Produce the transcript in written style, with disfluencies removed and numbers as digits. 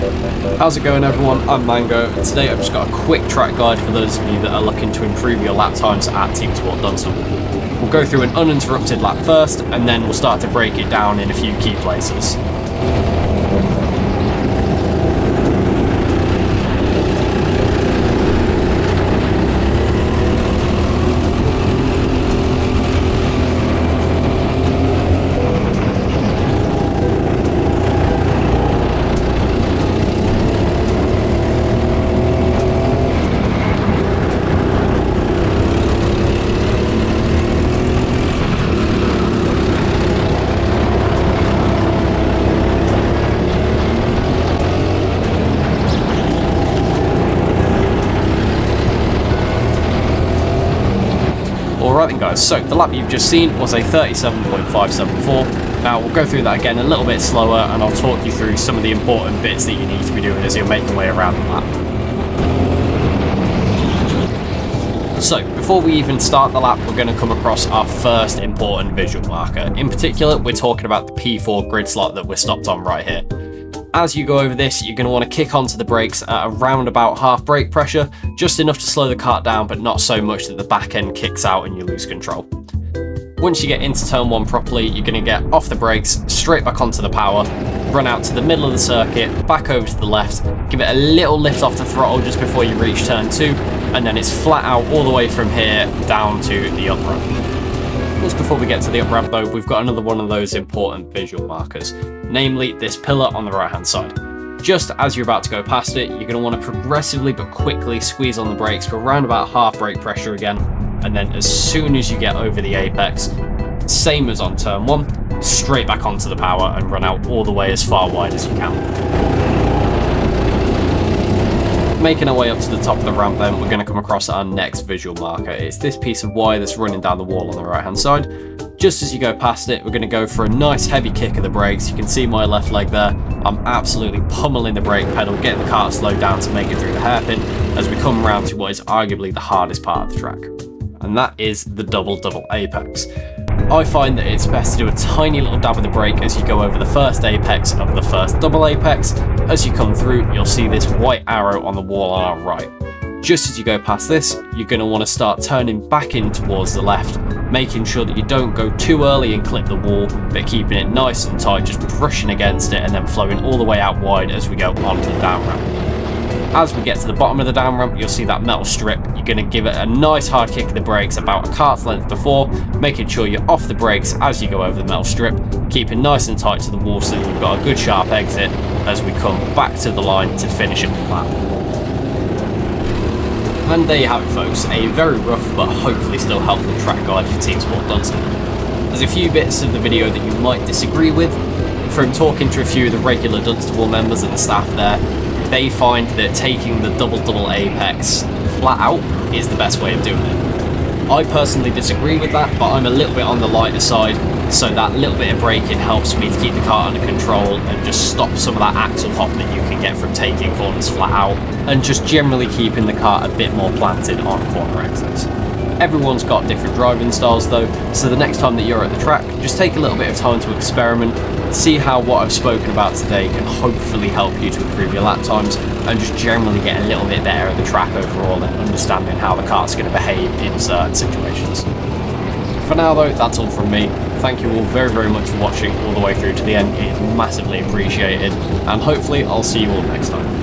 How's it going, everyone? I'm Mango, and today I've just got a quick track guide for those of you that are looking to improve your lap times at Teamsport Dunstable. We'll go through an uninterrupted lap first, and then we'll start to break it down in a few key places. Alright then guys, so the lap you've just seen was a 37.574. Now we'll go through that again a little bit slower, and I'll talk you through some of the important bits that you need to be doing as you're making your way around the lap. So before we even start the lap, we're going to come across our first important visual marker. In particular, we're talking about the P4 grid slot that we're stopped on right here. As you go over this, you're going to want to kick onto the brakes at around about half brake pressure, just enough to slow the kart down, but not so much that the back end kicks out and you lose control. Once you get into turn 1 properly, you're going to get off the brakes, straight back onto the power, run out to the middle of the circuit, back over to the left, give it a little lift off the throttle just before you reach turn 2, and then it's flat out all the way from here down to the up ramp. Just before we get to the up ramp though, we've got another one of those important visual markers, namely this pillar on the right hand side. Just as you're about to go past it, you're going to want to progressively but quickly squeeze on the brakes for around about half brake pressure again, and then as soon as you get over the apex, same as on turn 1, straight back onto the power and run out all the way as far wide as you can. Making our way up to the top of the ramp then, we're going to come across our next visual marker. It's this piece of wire that's running down the wall on the right hand side. Just as you go past it, we're going to go for a nice heavy kick of the brakes. You can see my left leg there. I'm absolutely pummeling the brake pedal, getting the car slowed down to make it through the hairpin as we come around to what is arguably the hardest part of the track. And that is the double apex. I find that it's best to do a tiny little dab of the brake as you go over the first apex of the first double apex. As you come through, you'll see this white arrow on the wall on our right. Just as you go past this, you're going to want to start turning back in towards the left, making sure that you don't go too early and clip the wall, but keeping it nice and tight, just brushing against it and then flowing all the way out wide as we go onto the down ramp. As we get to the bottom of the down ramp, you'll see that metal strip. You're going to give it a nice hard kick of the brakes about a cart's length before, making sure you're off the brakes as you go over the metal strip, keeping nice and tight to the wall so that you've got a good sharp exit as we come back to the line to finish up the lap. And there you have it folks, a very rough but hopefully still helpful track guide for Teamsport Dunstable. There's a few bits of the video that you might disagree with. From talking to a few of the regular Dunstable members and the staff there, they find that taking the double apex flat out is the best way of doing it. I personally disagree with that, but I'm a little bit on the lighter side, so that little bit of braking helps me to keep the car under control and just stop some of that axle hop that you can get from taking corners flat out, and just generally keeping the car a bit more planted on corner exits. Everyone's got different driving styles though, so the next time that you're at the track, just take a little bit of time to experiment, see how what I've spoken about today can hopefully help you to improve your lap times, and just generally get a little bit better at the track overall and understanding how the car's going to behave in certain situations. For now though, that's all from me. Thank you all very much for watching all the way through to the end. It is massively appreciated, and hopefully I'll see you all next time.